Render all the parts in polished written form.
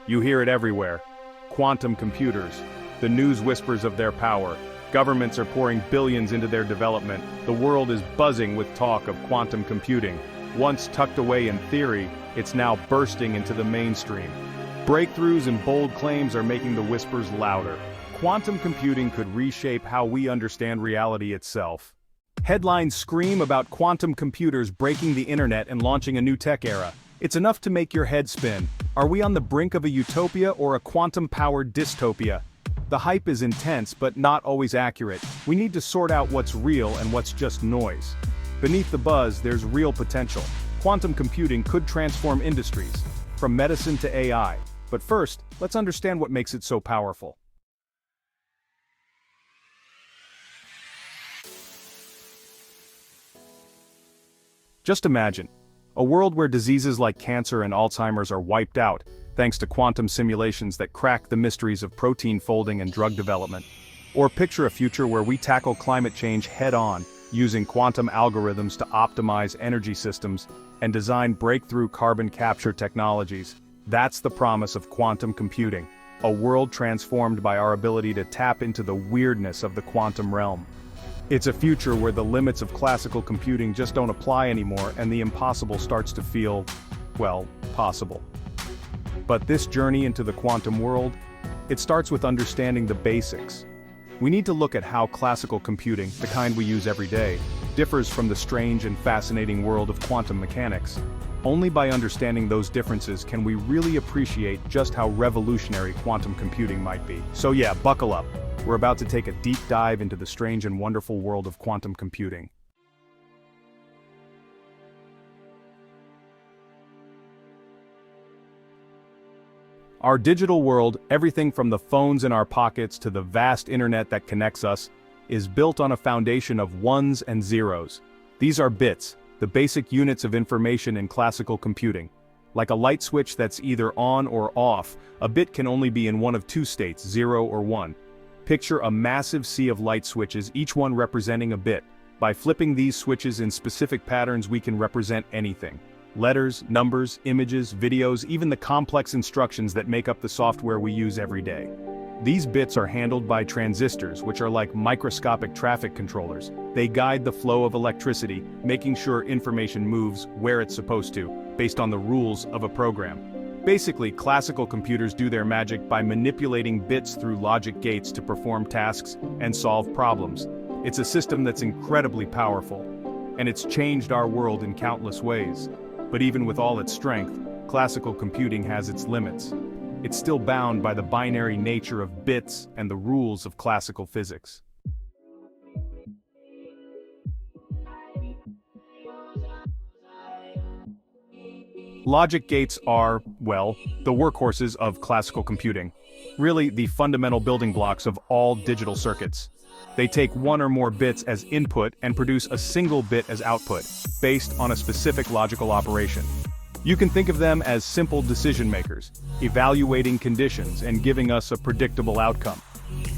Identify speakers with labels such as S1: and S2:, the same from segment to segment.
S1: You hear it everywhere. Quantum computers. The news whispers of their power. Governments are pouring billions into their development. The world is buzzing with talk of quantum computing. Once tucked away in theory, it's now bursting into the mainstream. Breakthroughs and bold claims are making the whispers louder. Quantum computing could reshape how we understand reality itself. Headlines scream about quantum computers breaking the internet and launching a new tech era. It's enough to make your head spin. Are we on the brink of a utopia or a quantum-powered dystopia? The hype is intense but not always accurate. We need to sort out what's real and what's just noise. Beneath the buzz, there's real potential. Quantum computing could transform industries, from medicine to AI. But first, let's understand what makes it so powerful. Just imagine a world where diseases like cancer and Alzheimer's are wiped out, thanks to quantum simulations that crack the mysteries of protein folding and drug development. Or picture a future where we tackle climate change head-on, using quantum algorithms to optimize energy systems and design breakthrough carbon capture technologies. That's the promise of quantum computing, a world transformed by our ability to tap into the weirdness of the quantum realm. It's a future where the limits of classical computing just don't apply anymore and the impossible starts to feel, well, possible. But this journey into the quantum world, it starts with understanding the basics. We need to look at how classical computing, the kind we use every day, differs from the strange and fascinating world of quantum mechanics. Only by understanding those differences can we really appreciate just how revolutionary quantum computing might be. So yeah, buckle up. We're about to take a deep dive into the strange and wonderful world of quantum computing. Our digital world, everything from the phones in our pockets to the vast internet that connects us, is built on a foundation of ones and zeros. These are bits, the basic units of information in classical computing. Like a light switch that's either on or off, a bit can only be in one of two states, 0 or 1. Picture a massive sea of light switches, each one representing a bit. By flipping these switches in specific patterns, we can represent anything. Letters, numbers, images, videos, even the complex instructions that make up the software we use every day. These bits are handled by transistors, which are like microscopic traffic controllers. They guide the flow of electricity, making sure information moves where it's supposed to, based on the rules of a program. Basically, classical computers do their magic by manipulating bits through logic gates to perform tasks and solve problems. It's a system that's incredibly powerful, and it's changed our world in countless ways. But even with all its strength, classical computing has its limits. It's still bound by the binary nature of bits and the rules of classical physics. Logic gates are, well, the workhorses of classical computing. Really, the fundamental building blocks of all digital circuits. They take one or more bits as input and produce a single bit as output, based on a specific logical operation. You can think of them as simple decision makers, evaluating conditions and giving us a predictable outcome.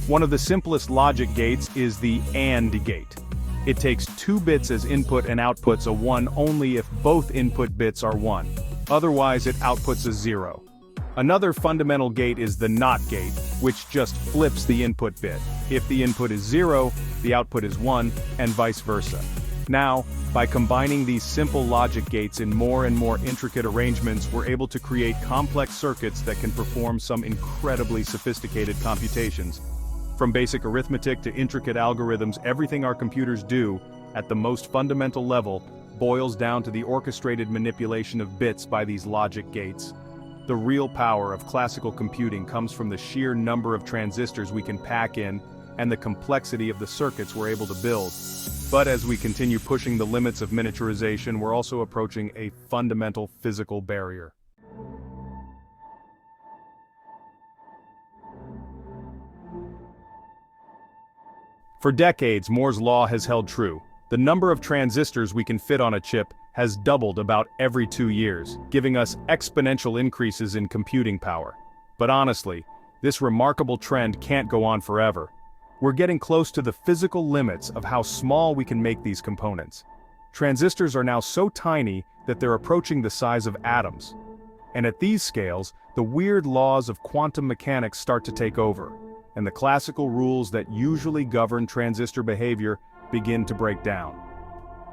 S1: One of the simplest logic gates is the AND gate. It takes two bits as input and outputs a 1 only if both input bits are 1. Otherwise, it outputs a 0. Another fundamental gate is the NOT gate, which just flips the input bit. If the input is 0, the output is 1, and vice versa. Now, by combining these simple logic gates in more and more intricate arrangements, we're able to create complex circuits that can perform some incredibly sophisticated computations. From basic arithmetic to intricate algorithms, everything our computers do, at the most fundamental level, boils down to the orchestrated manipulation of bits by these logic gates. The real power of classical computing comes from the sheer number of transistors we can pack in and the complexity of the circuits we're able to build. But as we continue pushing the limits of miniaturization, we're also approaching a fundamental physical barrier. For decades, Moore's law has held true. The number of transistors we can fit on a chip has doubled about every 2 years, giving us exponential increases in computing power. But honestly, this remarkable trend can't go on forever. We're getting close to the physical limits of how small we can make these components. Transistors are now so tiny that they're approaching the size of atoms. And at these scales, the weird laws of quantum mechanics start to take over, and the classical rules that usually govern transistor behavior begin to break down.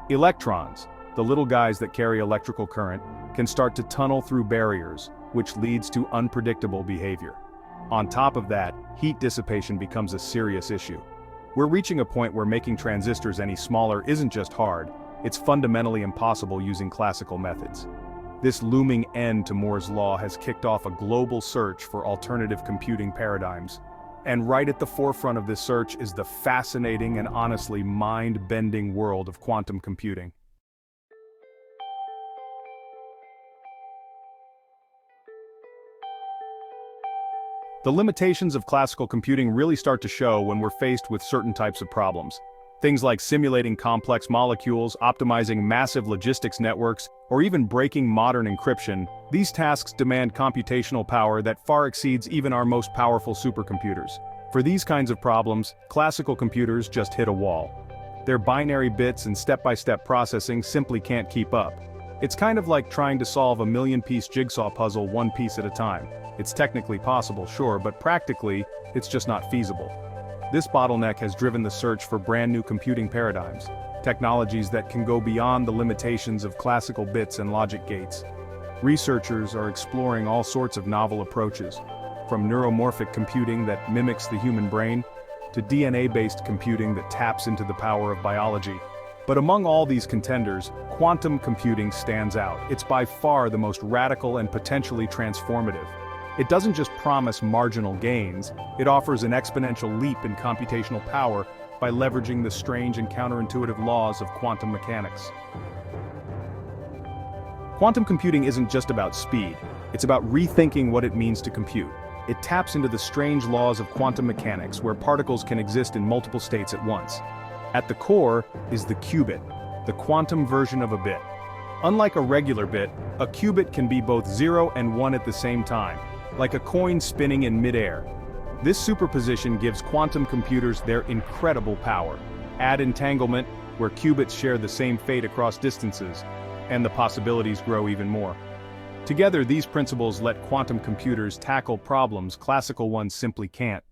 S1: Electrons, the little guys that carry electrical current, can start to tunnel through barriers, which leads to unpredictable behavior. On top of that, heat dissipation becomes a serious issue. We're reaching a point where making transistors any smaller isn't just hard, it's fundamentally impossible using classical methods. This looming end to Moore's law has kicked off a global search for alternative computing paradigms. And right at the forefront of this search is the fascinating and honestly mind-bending world of quantum computing. The limitations of classical computing really start to show when we're faced with certain types of problems. Things like simulating complex molecules, optimizing massive logistics networks, or even breaking modern encryption. These tasks demand computational power that far exceeds even our most powerful supercomputers. For these kinds of problems, classical computers just hit a wall. Their binary bits and step-by-step processing simply can't keep up. It's kind of like trying to solve a million-piece jigsaw puzzle one piece at a time. It's technically possible, sure, but practically, it's just not feasible. This bottleneck has driven the search for brand new computing paradigms, technologies that can go beyond the limitations of classical bits and logic gates. Researchers are exploring all sorts of novel approaches, from neuromorphic computing that mimics the human brain, to DNA-based computing that taps into the power of biology. But among all these contenders, quantum computing stands out. It's by far the most radical and potentially transformative. It doesn't just promise marginal gains, it offers an exponential leap in computational power by leveraging the strange and counterintuitive laws of quantum mechanics. Quantum computing isn't just about speed, it's about rethinking what it means to compute. It taps into the strange laws of quantum mechanics where particles can exist in multiple states at once. At the core is the qubit, the quantum version of a bit. Unlike a regular bit, a qubit can be both 0 and 1 at the same time, like a coin spinning in midair. This superposition gives quantum computers their incredible power. Add entanglement, where qubits share the same fate across distances, and the possibilities grow even more. Together, these principles let quantum computers tackle problems classical ones simply can't.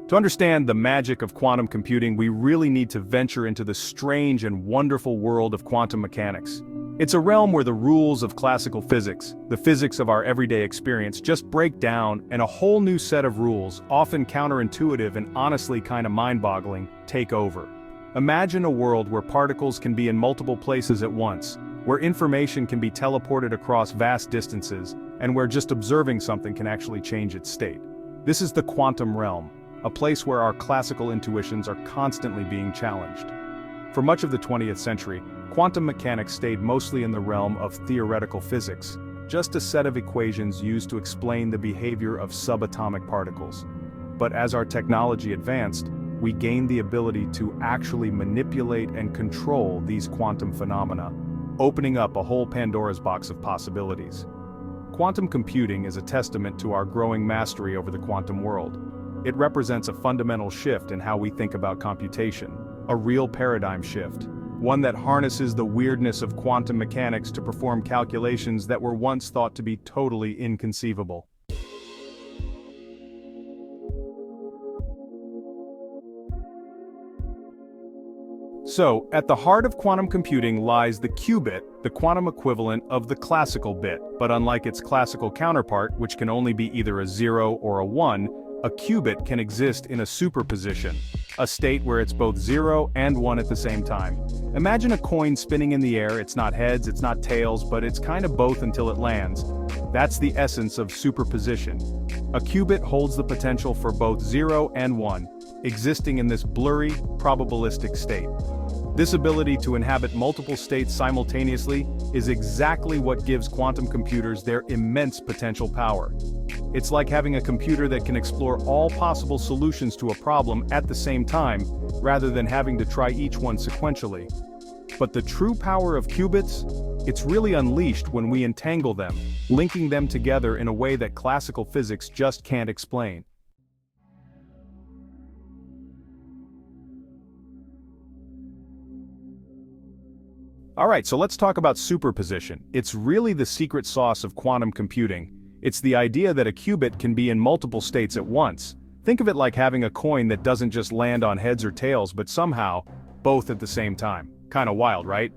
S1: To understand the magic of quantum computing, we really need to venture into the strange and wonderful world of quantum mechanics. It's a realm where the rules of classical physics, the physics of our everyday experience, just break down, and a whole new set of rules, often counterintuitive and honestly kind of mind-boggling, take over. Imagine a world where particles can be in multiple places at once, where information can be teleported across vast distances, and where just observing something can actually change its state. This is the quantum realm, a place where our classical intuitions are constantly being challenged. For much of the 20th century, quantum mechanics stayed mostly in the realm of theoretical physics, just a set of equations used to explain the behavior of subatomic particles. But as our technology advanced, we gained the ability to actually manipulate and control these quantum phenomena, opening up a whole Pandora's box of possibilities. Quantum computing is a testament to our growing mastery over the quantum world. It represents a fundamental shift in how we think about computation, a real paradigm shift, one that harnesses the weirdness of quantum mechanics to perform calculations that were once thought to be totally inconceivable. So, at the heart of quantum computing lies the qubit, the quantum equivalent of the classical bit, but unlike its classical counterpart, which can only be either a 0 or a 1, a qubit can exist in a superposition, a state where it's both 0 and 1 at the same time. Imagine a coin spinning in the air. It's not heads, it's not tails, but it's kind of both until it lands. That's the essence of superposition. A qubit holds the potential for both 0 and 1, existing in this blurry, probabilistic state. This ability to inhabit multiple states simultaneously is exactly what gives quantum computers their immense potential power. It's like having a computer that can explore all possible solutions to a problem at the same time, rather than having to try each one sequentially. But the true power of qubits? It's really unleashed when we entangle them, linking them together in a way that classical physics just can't explain. Alright, so let's talk about superposition. It's really the secret sauce of quantum computing. It's the idea that a qubit can be in multiple states at once. Think of it like having a coin that doesn't just land on heads or tails but somehow, both at the same time. Kinda wild, right?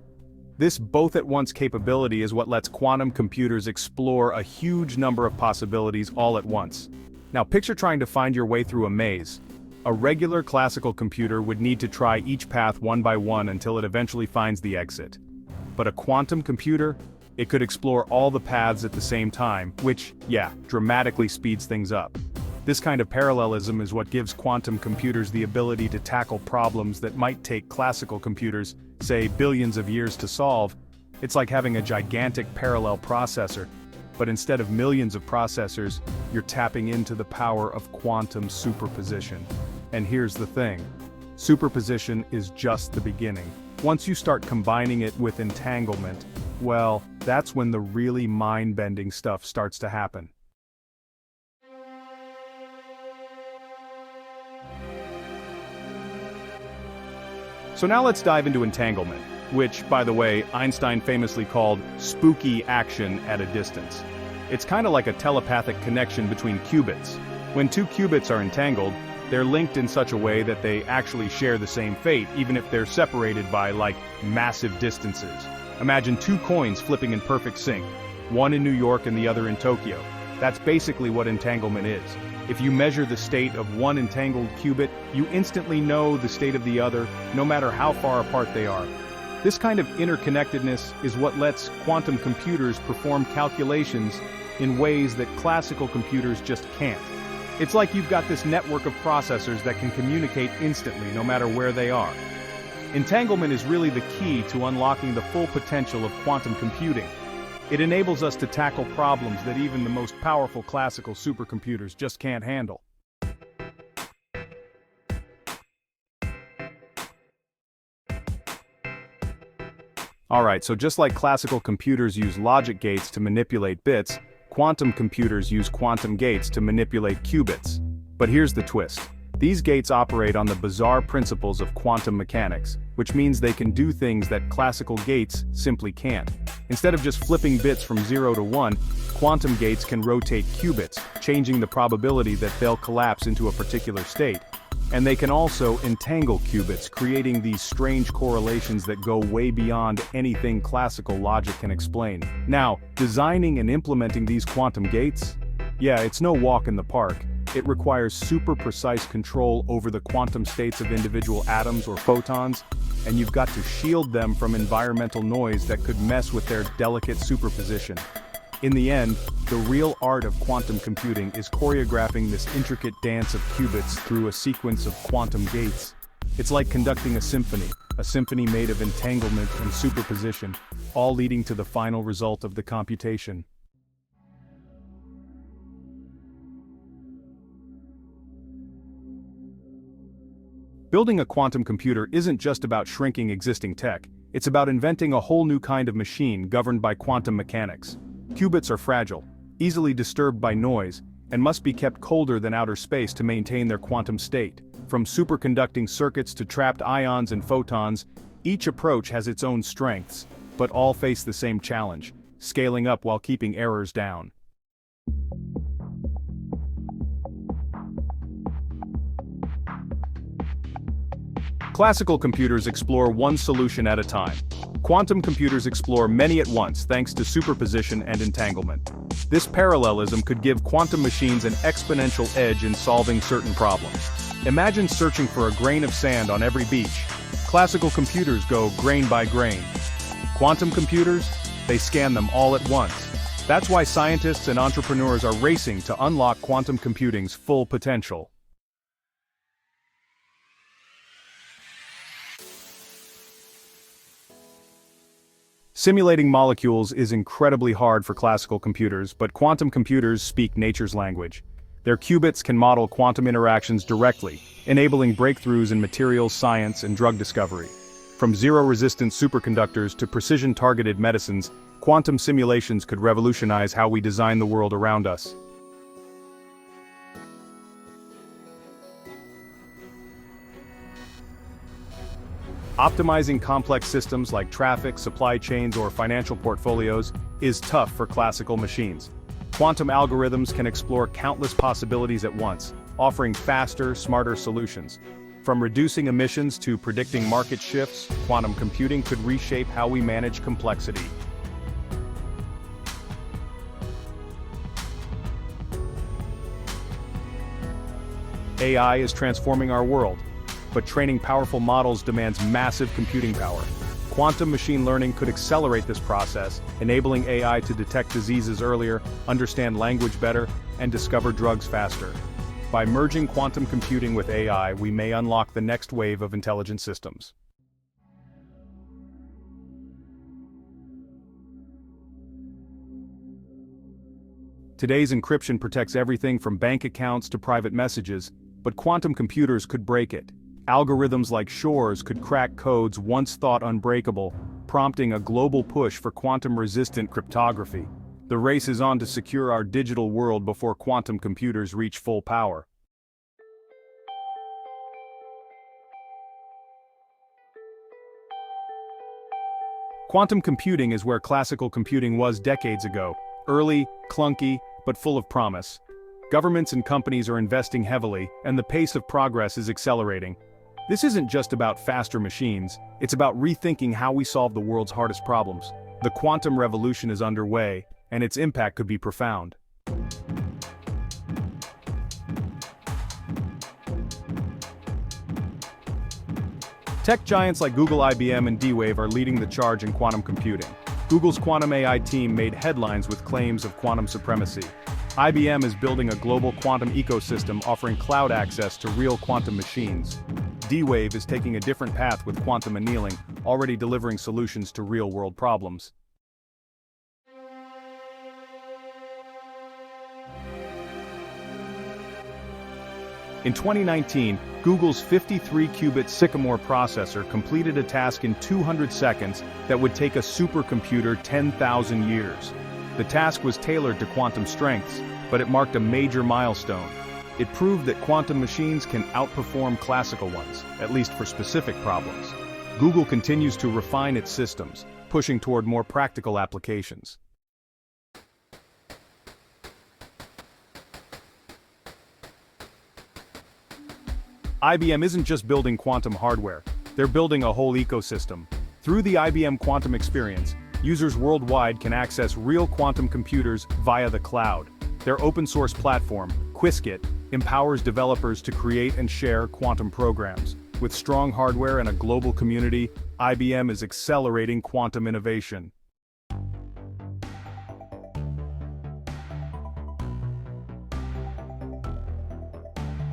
S1: This both-at-once capability is what lets quantum computers explore a huge number of possibilities all at once. Now picture trying to find your way through a maze. A regular classical computer would need to try each path one by one until it eventually finds the exit. But a quantum computer? It could explore all the paths at the same time, which, yeah, dramatically speeds things up. This kind of parallelism is what gives quantum computers the ability to tackle problems that might take classical computers, say, billions of years to solve. It's like having a gigantic parallel processor, but instead of millions of processors, you're tapping into the power of quantum superposition. And here's the thing. Superposition is just the beginning. Once you start combining it with entanglement, well, that's when the really mind-bending stuff starts to happen. So now let's dive into entanglement, which, by the way, Einstein famously called spooky action at a distance. It's kind of like a telepathic connection between qubits. When two qubits are entangled, they're linked in such a way that they actually share the same fate, even if they're separated by, like, massive distances. Imagine two coins flipping in perfect sync, one in New York and the other in Tokyo. That's basically what entanglement is. If you measure the state of one entangled qubit, you instantly know the state of the other, no matter how far apart they are. This kind of interconnectedness is what lets quantum computers perform calculations in ways that classical computers just can't. It's like you've got this network of processors that can communicate instantly, no matter where they are. Entanglement is really the key to unlocking the full potential of quantum computing. It enables us to tackle problems that even the most powerful classical supercomputers just can't handle. Alright, so just like classical computers use logic gates to manipulate bits, quantum computers use quantum gates to manipulate qubits. But here's the twist. These gates operate on the bizarre principles of quantum mechanics, which means they can do things that classical gates simply can't. Instead of just flipping bits from 0 to 1, quantum gates can rotate qubits, changing the probability that they'll collapse into a particular state. And they can also entangle qubits, creating these strange correlations that go way beyond anything classical logic can explain. Now, designing and implementing these quantum gates? Yeah, it's no walk in the park. It requires super precise control over the quantum states of individual atoms or photons, and you've got to shield them from environmental noise that could mess with their delicate superposition. In the end, the real art of quantum computing is choreographing this intricate dance of qubits through a sequence of quantum gates. It's like conducting a symphony made of entanglement and superposition, all leading to the final result of the computation. Building a quantum computer isn't just about shrinking existing tech, it's about inventing a whole new kind of machine governed by quantum mechanics. Qubits are fragile, easily disturbed by noise, and must be kept colder than outer space to maintain their quantum state. From superconducting circuits to trapped ions and photons, each approach has its own strengths, but all face the same challenge: scaling up while keeping errors down. Classical computers explore one solution at a time. Quantum computers explore many at once thanks to superposition and entanglement. This parallelism could give quantum machines an exponential edge in solving certain problems. Imagine searching for a grain of sand on every beach. Classical computers go grain by grain. Quantum computers? They scan them all at once. That's why scientists and entrepreneurs are racing to unlock quantum computing's full potential. Simulating molecules is incredibly hard for classical computers, but quantum computers speak nature's language. Their qubits can model quantum interactions directly, enabling breakthroughs in materials science and drug discovery. From zero-resistance superconductors to precision-targeted medicines, quantum simulations could revolutionize how we design the world around us. Optimizing complex systems like traffic, supply chains, or financial portfolios is tough for classical machines. Quantum algorithms can explore countless possibilities at once, offering faster, smarter solutions. From reducing emissions to predicting market shifts, quantum computing could reshape how we manage complexity. AI is transforming our world, but training powerful models demands massive computing power. Quantum machine learning could accelerate this process, enabling AI to detect diseases earlier, understand language better, and discover drugs faster. By merging quantum computing with AI, we may unlock the next wave of intelligent systems. Today's encryption protects everything from bank accounts to private messages, but quantum computers could break it. Algorithms like Shor's could crack codes once thought unbreakable, prompting a global push for quantum-resistant cryptography. The race is on to secure our digital world before quantum computers reach full power. Quantum computing is where classical computing was decades ago. Early, clunky, but full of promise. Governments and companies are investing heavily, and the pace of progress is accelerating. This isn't just about faster machines, it's about rethinking how we solve the world's hardest problems. The quantum revolution is underway, and its impact could be profound. Tech giants like Google, IBM, and D-Wave are leading the charge in quantum computing. Google's quantum AI team made headlines with claims of quantum supremacy. IBM is building a global quantum ecosystem offering cloud access to real quantum machines. D-Wave is taking a different path with quantum annealing, already delivering solutions to real-world problems. In 2019, Google's 53-qubit Sycamore processor completed a task in 200 seconds that would take a supercomputer 10,000 years. The task was tailored to quantum strengths, but it marked a major milestone. It proved that quantum machines can outperform classical ones, at least for specific problems. Google continues to refine its systems, pushing toward more practical applications. IBM isn't just building quantum hardware, they're building a whole ecosystem. Through the IBM Quantum Experience, users worldwide can access real quantum computers via the cloud. Their open-source platform, Qiskit, empowers developers to create and share quantum programs. With strong hardware and a global community, IBM is accelerating quantum innovation.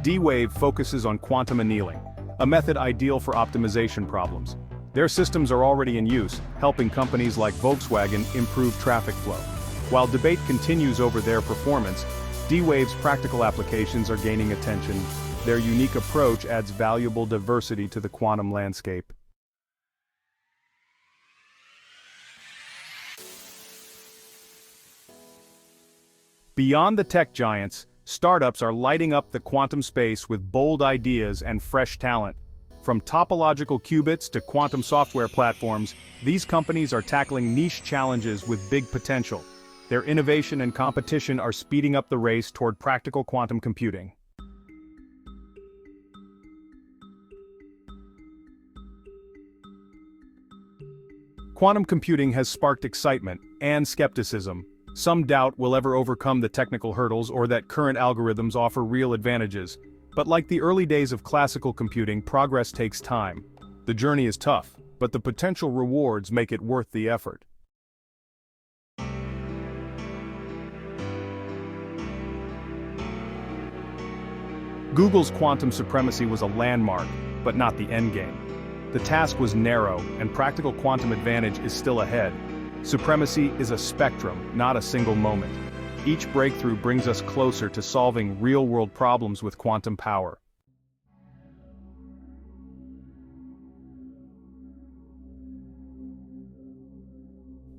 S1: D-Wave focuses on quantum annealing, a method ideal for optimization problems. Their systems are already in use, helping companies like Volkswagen improve traffic flow. While debate continues over their performance, D-Wave's practical applications are gaining attention. Their unique approach adds valuable diversity to the quantum landscape. Beyond the tech giants, startups are lighting up the quantum space with bold ideas and fresh talent. From topological qubits to quantum software platforms, these companies are tackling niche challenges with big potential. Their innovation and competition are speeding up the race toward practical quantum computing. Quantum computing has sparked excitement and skepticism. Some doubt we'll ever overcome the technical hurdles or that current algorithms offer real advantages. But like the early days of classical computing, progress takes time. The journey is tough, but the potential rewards make it worth the effort. Google's quantum supremacy was a landmark, but not the endgame. The task was narrow, and practical quantum advantage is still ahead. Supremacy is a spectrum, not a single moment. Each breakthrough brings us closer to solving real-world problems with quantum power.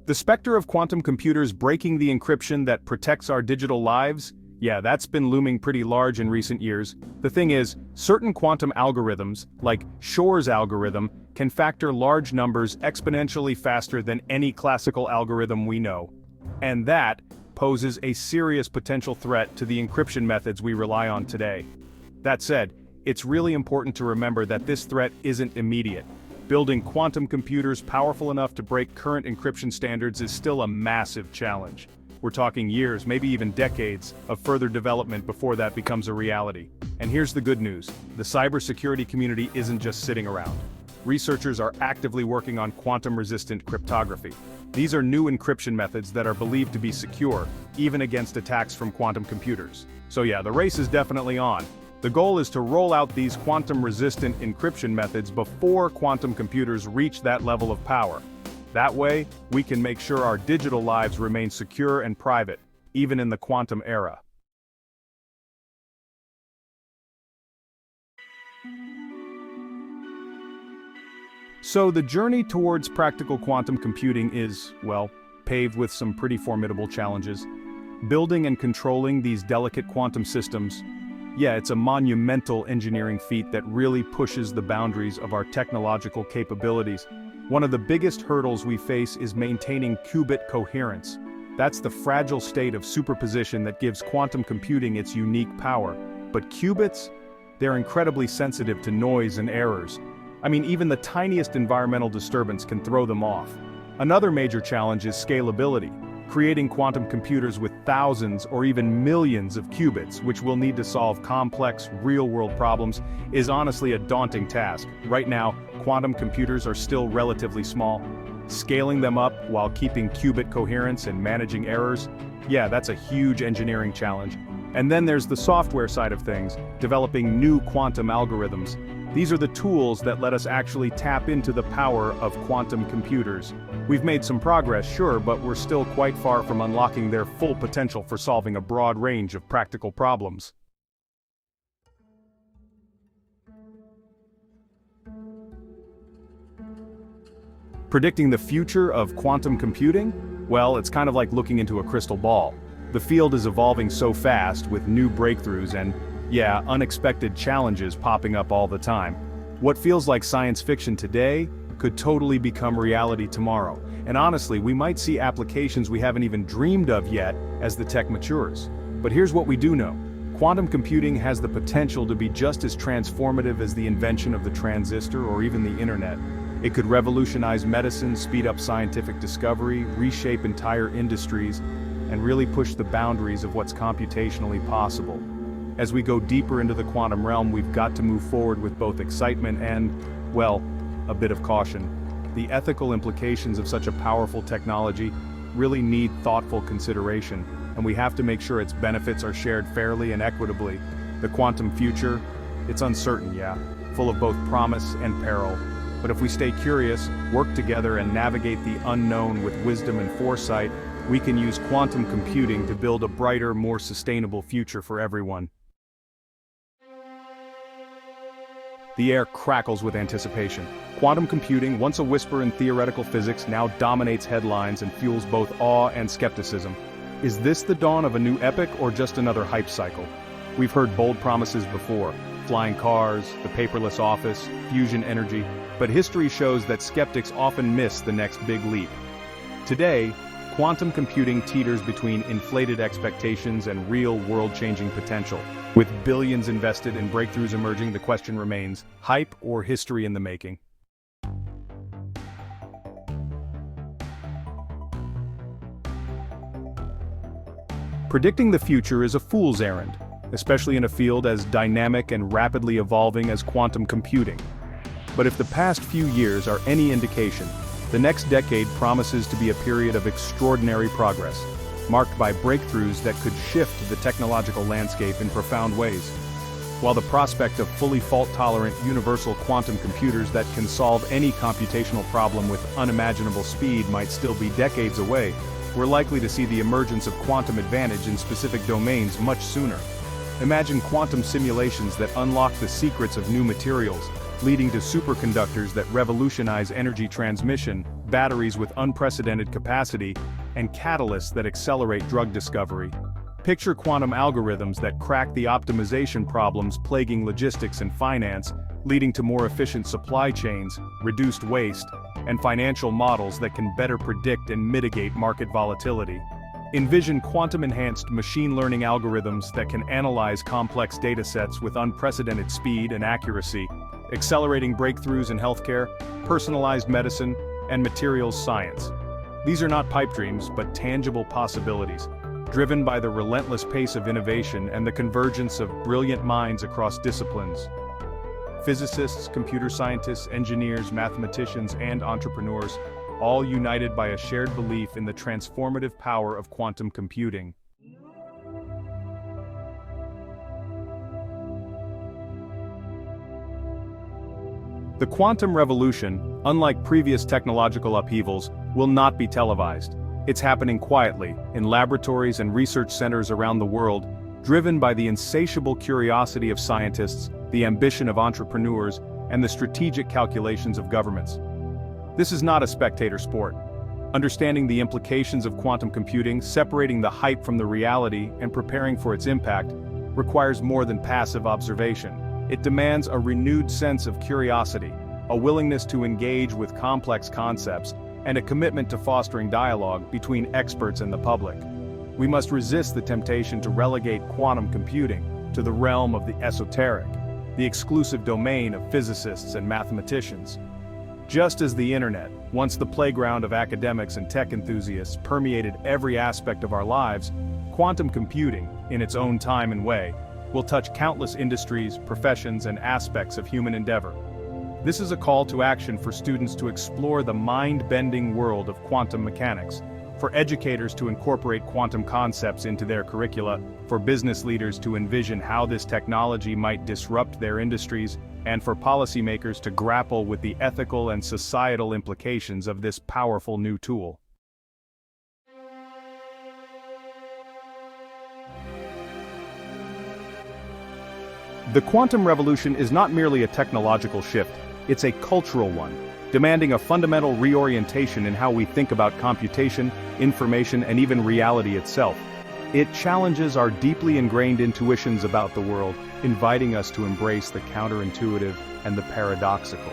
S1: The specter of quantum computers breaking the encryption that protects our digital lives Yeah, that's been looming pretty large in recent years. The thing is, certain quantum algorithms, like Shor's algorithm, can factor large numbers exponentially faster than any classical algorithm we know. And that poses a serious potential threat to the encryption methods we rely on today. That said, it's really important to remember that this threat isn't immediate. Building quantum computers powerful enough to break current encryption standards is still a massive challenge. We're talking years, maybe even decades, of further development before that becomes a reality. And here's the good news: the cybersecurity community isn't just sitting around. Researchers are actively working on quantum-resistant cryptography. These are new encryption methods that are believed to be secure, even against attacks from quantum computers. So yeah, the race is definitely on. The goal is to roll out these quantum-resistant encryption methods before quantum computers reach that level of power. That way, we can make sure our digital lives remain secure and private, even in the quantum era. So the journey towards practical quantum computing is, well, paved with some pretty formidable challenges. Building and controlling these delicate quantum systems, yeah, it's a monumental engineering feat that really pushes the boundaries of our technological capabilities. One of the biggest hurdles we face is maintaining qubit coherence. That's the fragile state of superposition that gives quantum computing its unique power. But qubits? They're incredibly sensitive to noise and errors. I mean, even the tiniest environmental disturbance can throw them off. Another major challenge is scalability. Creating quantum computers with thousands or even millions of qubits, which will need to solve complex, real-world problems, is honestly a daunting task. Right now, quantum computers are still relatively small. Scaling them up while keeping qubit coherence and managing errors, yeah, that's a huge engineering challenge. And then there's the software side of things, developing new quantum algorithms. These are the tools that let us actually tap into the power of quantum computers. We've made some progress, sure, but we're still quite far from unlocking their full potential for solving a broad range of practical problems. Predicting the future of quantum computing? Well, it's kind of like looking into a crystal ball. The field is evolving so fast with new breakthroughs and, yeah, unexpected challenges popping up all the time. What feels like science fiction today could totally become reality tomorrow. And honestly, we might see applications we haven't even dreamed of yet as the tech matures. But here's what we do know. Quantum computing has the potential to be just as transformative as the invention of the transistor or even the internet. It could revolutionize medicine, speed up scientific discovery, reshape entire industries, and really push the boundaries of what's computationally possible. As we go deeper into the quantum realm, we've got to move forward with both excitement and, well, a bit of caution. The ethical implications of such a powerful technology really need thoughtful consideration, and we have to make sure its benefits are shared fairly and equitably. The quantum future, it's uncertain, yeah, full of both promise and peril. But if we stay curious, work together, and navigate the unknown with wisdom and foresight, we can use quantum computing to build a brighter, more sustainable future for everyone. The air crackles with anticipation. Quantum computing, once a whisper in theoretical physics, now dominates headlines and fuels both awe and skepticism. Is this the dawn of a new epoch or just another hype cycle? We've heard bold promises before: flying cars, the paperless office, fusion energy, but history shows that skeptics often miss the next big leap. Today, quantum computing teeters between inflated expectations and real world-changing potential. With billions invested and breakthroughs emerging, the question remains: hype or history in the making? Predicting the future is a fool's errand, especially in a field as dynamic and rapidly evolving as quantum computing. But if the past few years are any indication, the next decade promises to be a period of extraordinary progress, marked by breakthroughs that could shift the technological landscape in profound ways. While the prospect of fully fault-tolerant universal quantum computers that can solve any computational problem with unimaginable speed might still be decades away, we're likely to see the emergence of quantum advantage in specific domains much sooner. Imagine quantum simulations that unlock the secrets of new materials, leading to superconductors that revolutionize energy transmission, batteries with unprecedented capacity, and catalysts that accelerate drug discovery. Picture quantum algorithms that crack the optimization problems plaguing logistics and finance, leading to more efficient supply chains, reduced waste, and financial models that can better predict and mitigate market volatility. Envision quantum-enhanced machine learning algorithms that can analyze complex datasets with unprecedented speed and accuracy, accelerating breakthroughs in healthcare, personalized medicine, and materials science. These are not pipe dreams, but tangible possibilities, driven by the relentless pace of innovation and the convergence of brilliant minds across disciplines. Physicists, computer scientists, engineers, mathematicians, and entrepreneurs, all united by a shared belief in the transformative power of quantum computing. The quantum revolution, unlike previous technological upheavals, will not be televised. It's happening quietly, in laboratories and research centers around the world, driven by the insatiable curiosity of scientists, the ambition of entrepreneurs, and the strategic calculations of governments. This is not a spectator sport. Understanding the implications of quantum computing, separating the hype from the reality, and preparing for its impact, requires more than passive observation. It demands a renewed sense of curiosity, a willingness to engage with complex concepts, and a commitment to fostering dialogue between experts and the public. We must resist the temptation to relegate quantum computing to the realm of the esoteric, the exclusive domain of physicists and mathematicians. Just as the internet, once the playground of academics and tech enthusiasts, permeated every aspect of our lives, quantum computing, in its own time and way, will touch countless industries, professions, and aspects of human endeavor. This is a call to action for students to explore the mind-bending world of quantum mechanics, for educators to incorporate quantum concepts into their curricula, for business leaders to envision how this technology might disrupt their industries, and for policymakers to grapple with the ethical and societal implications of this powerful new tool. The quantum revolution is not merely a technological shift, it's a cultural one, demanding a fundamental reorientation in how we think about computation, information, and even reality itself. It challenges our deeply ingrained intuitions about the world, inviting us to embrace the counterintuitive and the paradoxical.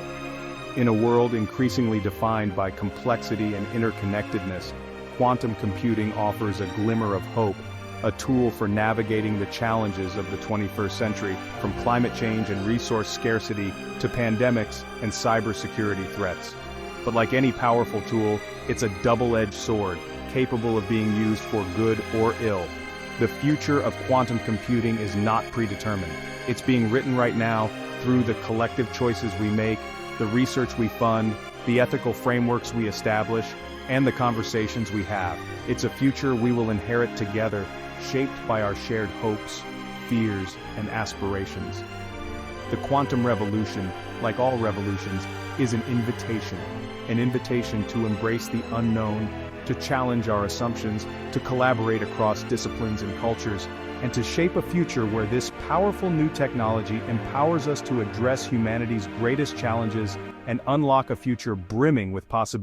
S1: In a world increasingly defined by complexity and interconnectedness, quantum computing offers a glimmer of hope, a tool for navigating the challenges of the 21st century, from climate change and resource scarcity to pandemics and cybersecurity threats. But like any powerful tool, it's a double-edged sword, capable of being used for good or ill. The future of quantum computing is not predetermined. It's being written right now through the collective choices we make, the research we fund, the ethical frameworks we establish, and the conversations we have. It's a future we will inherit together, shaped by our shared hopes, fears, and aspirations. The quantum revolution, like all revolutions, is an invitation to embrace the unknown, to challenge our assumptions, to collaborate across disciplines and cultures, and to shape a future where this powerful new technology empowers us to address humanity's greatest challenges and unlock a future brimming with possibilities.